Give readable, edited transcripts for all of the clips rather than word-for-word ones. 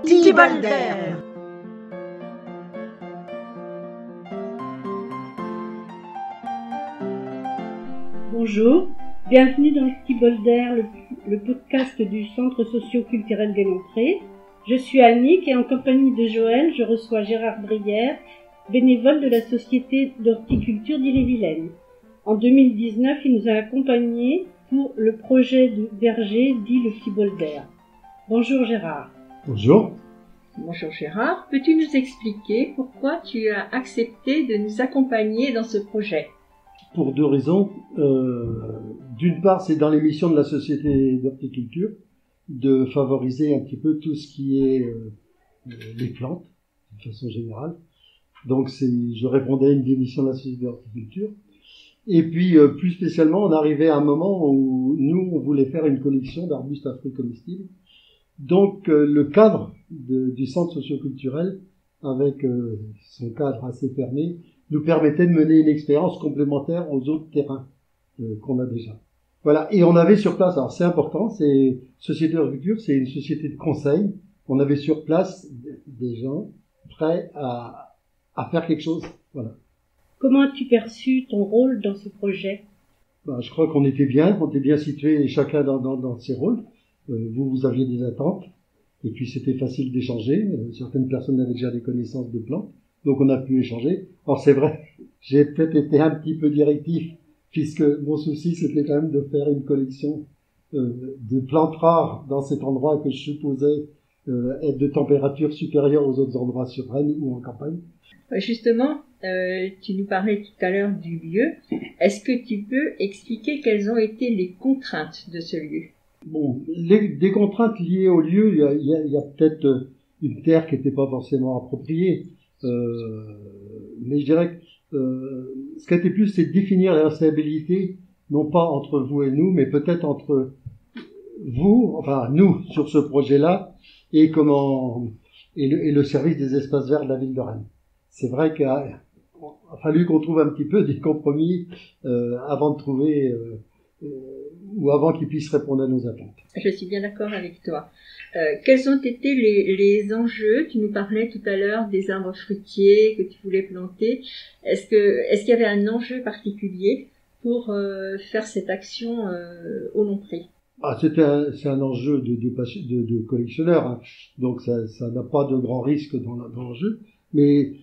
petit bol d'air. Bonjour, bienvenue dans le petit bol d'air, le podcast du Centre socio-culturel des Montrées. Je suis Annick et en compagnie de Joël, je reçois Gérard Brière, bénévole de la Société d'horticulture d'Ille-et-Vilaine. En 2019, il nous a accompagnés pour le projet de verger dit le petit bol d'air. Bonjour Gérard. Bonjour. Bonjour Gérard, peux-tu nous expliquer pourquoi tu as accepté de nous accompagner dans ce projet ? Pour deux raisons. D'une part, c'est dans les missions de la Société d'horticulture de favoriser un petit peu tout ce qui est les plantes, de façon générale. Donc, je répondais à une des missions de la Société d'horticulture. Et puis, plus spécialement, on arrivait à un moment où nous, on voulait faire une collection d'arbustes à fruits comestibles. Donc, le cadre du centre socioculturel, avec son cadre assez fermé, nous permettait de mener une expérience complémentaire aux autres terrains qu'on a déjà. Voilà. Et on avait sur place, alors c'est important, Société d'horticulture, c'est une société de conseil. On avait sur place des gens prêts à faire quelque chose. Voilà. Comment as-tu perçu ton rôle dans ce projet ? Je crois qu'on était bien situés chacun dans ses rôles. Vous aviez des attentes, et puis c'était facile d'échanger. Certaines personnes avaient déjà des connaissances de plantes, donc on a pu échanger. Alors c'est vrai, j'ai peut-être été un petit peu directif, puisque mon souci c'était quand même de faire une collection de plantes rares dans cet endroit que je supposais être de température supérieure aux autres endroits sur Rennes ou en campagne. Justement, tu nous parlais tout à l'heure du lieu. Est-ce que tu peux expliquer quelles ont été les contraintes de ce lieu ? Bon, des contraintes liées au lieu, il y a peut-être une terre qui n'était pas forcément appropriée, mais je dirais que ce qui a été plus, c'est de définir la responsabilité, non pas entre vous et nous, mais peut-être entre vous, enfin nous, sur ce projet-là, et le service des espaces verts de la ville de Rennes. C'est vrai qu'il a fallu qu'on trouve un petit peu des compromis avant de trouver ou avant qu'ils puissent répondre à nos attentes. Je suis bien d'accord avec toi. Quels ont été les enjeux ? Tu nous parlais tout à l'heure des arbres fruitiers que tu voulais planter. Est-ce qu'il y avait un enjeu particulier pour faire cette action au long prix ? C'est un enjeu de collectionneur, hein. Donc ça n'a pas de grand risque dans l'enjeu, mais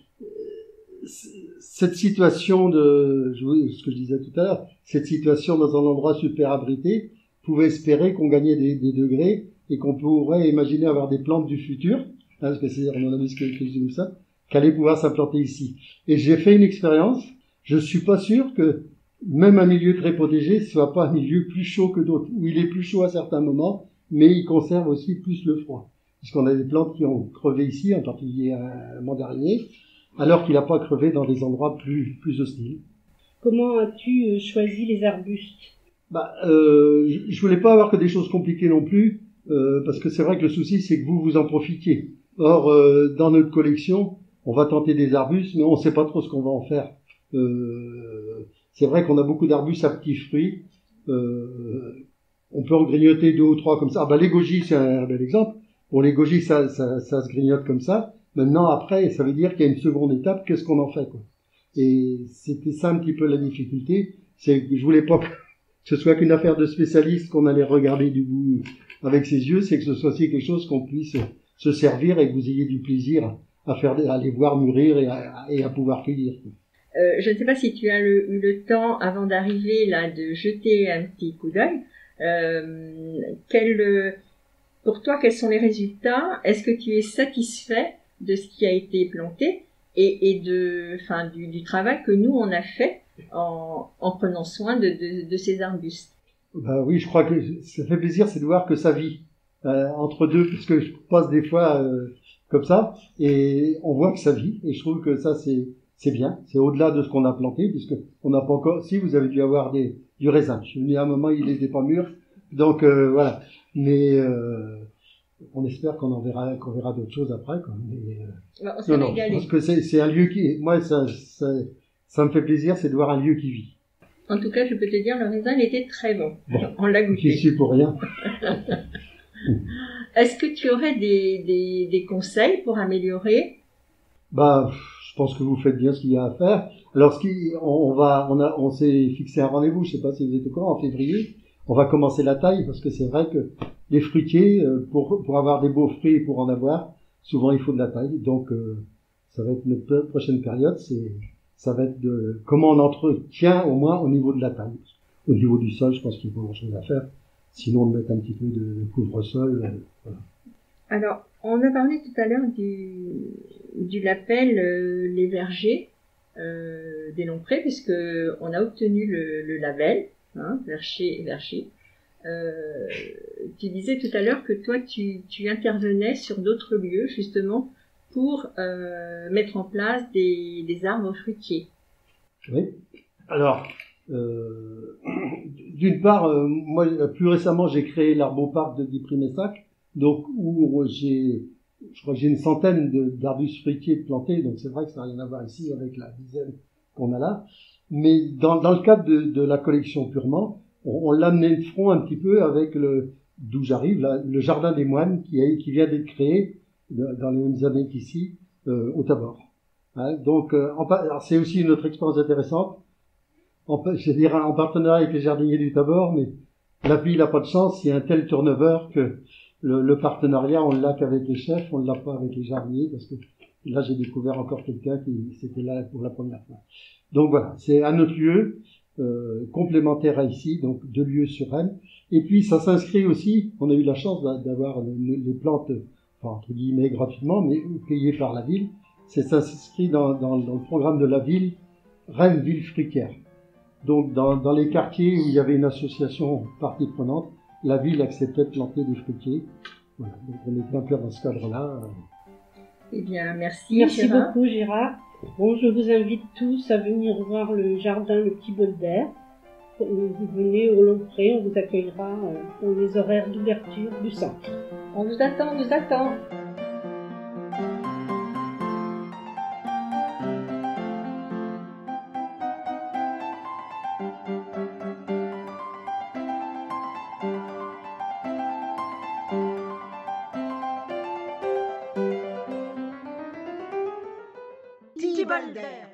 cette situation ce que je disais tout à l'heure, cette situation dans un endroit super abrité, pouvait espérer qu'on gagnait des degrés et qu'on pourrait imaginer avoir des plantes du futur, hein, parce que on en a vu comme ça, qu'allaient pouvoir s'implanter ici. Et j'ai fait une expérience, je suis pas sûr que même un milieu très protégé soit pas un milieu plus chaud que d'autres, où il est plus chaud à certains moments, mais il conserve aussi plus le froid. Puisqu'on a des plantes qui ont crevé ici, en particulier un mandarinier, alors qu'il n'a pas crevé dans des endroits plus hostiles. Comment as-tu choisi les arbustes ? Je voulais pas avoir que des choses compliquées non plus, parce que c'est vrai que le souci, c'est que vous en profitiez. Or, dans notre collection, on va tenter des arbustes, mais on sait pas trop ce qu'on va en faire. C'est vrai qu'on a beaucoup d'arbustes à petits fruits. On peut en grignoter 2 ou 3 comme ça. Les gojis, c'est un bel exemple. Bon, les gojis, ça se grignote comme ça. Maintenant, après, ça veut dire qu'il y a une seconde étape. Qu'est-ce qu'on en fait, quoi ? Et c'était ça un petit peu la difficulté. C'est que je voulais pas que ce soit qu'une affaire de spécialiste qu'on allait regarder du bout avec ses yeux. C'est que ce soit aussi quelque chose qu'on puisse se servir et que vous ayez du plaisir à les voir mûrir et à pouvoir cueillir. Je ne sais pas si tu as eu le temps, avant d'arriver là, de jeter un petit coup d'œil. Pour toi, quels sont les résultats ? Est-ce que tu es satisfait de ce qui a été planté et du travail que nous on a fait en prenant soin de ces arbustes ? Oui, je crois que ça fait plaisir, c'est de voir que ça vit entre deux, parce que je passe des fois comme ça et on voit que ça vit, et je trouve que ça c'est bien, c'est au-delà de ce qu'on a planté, puisque on n'a pas encore. Si, vous avez dû avoir du raisin. Je suis venu à un moment, il n'était pas mûr, donc voilà. Mais on espère qu'on verra d'autres choses après, quoi. Mais, on s'est régalé. Je pense que c'est un lieu moi ça me fait plaisir, c'est de voir un lieu qui vit. En tout cas, je peux te dire, le raisin, il était très bon. On l'a goûté. J'y suis pour rien. Est-ce que tu aurais des conseils pour améliorer? Je pense que vous faites bien ce qu'il y a à faire. Alors, on s'est fixé un rendez-vous, je sais pas si vous êtes au courant, en février. On va commencer la taille parce que c'est vrai que les fruitiers, pour avoir des beaux fruits et pour en avoir, souvent il faut de la taille. Donc, ça va être notre prochaine période, ça va être de comment on entretient au moins au niveau de la taille. Au niveau du sol, je pense qu'il y a pas grand-chose à faire. Sinon, on met un petit peu de couvre-sol. Voilà. Alors, on a parlé tout à l'heure du label Les Vergers des Lomprés, puisque on a obtenu le label, hein, Verger. Tu disais tout à l'heure que toi, tu intervenais sur d'autres lieux, justement, pour mettre en place des arbres fruitiers. Oui. Alors, d'une part, moi, plus récemment, j'ai créé l'arboparc de Guy-Primessac, donc où je crois que j'ai une centaine d'arbustes fruitiers plantés, donc c'est vrai que ça n'a rien à voir ici avec la dizaine qu'on a là. Mais dans le cadre de la collection purement, on l'a amené de front un petit peu avec d'où j'arrive, le jardin des moines qui vient d'être créé dans les mêmes années qu'ici, au Tabor. Hein, donc, alors c'est aussi une autre expérience intéressante. Je dirais en partenariat avec les jardiniers du Tabor, mais la ville n'a pas de chance, il y a un tel turnover que le partenariat, on l'a qu'avec les chefs, on l'a pas avec les jardiniers, parce que là, j'ai découvert encore quelqu'un qui c'était là pour la première fois. Donc voilà, c'est un autre lieu, complémentaire à ici, donc 2 lieux sur Rennes. Et puis, ça s'inscrit aussi, on a eu la chance d'avoir les plantes, enfin, entre guillemets, gratuitement, mais payées par la ville. Ça s'inscrit dans le programme de la ville, Rennes Ville Fruitière. Donc, dans les quartiers où il y avait une association partie prenante, la ville acceptait de planter des fruitiers. Voilà. Donc, on était un peu dans ce cadre-là. Eh bien, merci. Merci Gérard. beaucoup, Gérard. Bon, je vous invite tous à venir voir le jardin Le Petit Bol d'Air. Vous venez au Lompré, on vous accueillera dans les horaires d'ouverture du centre. On vous attend, on vous attend. Petit bol d'air.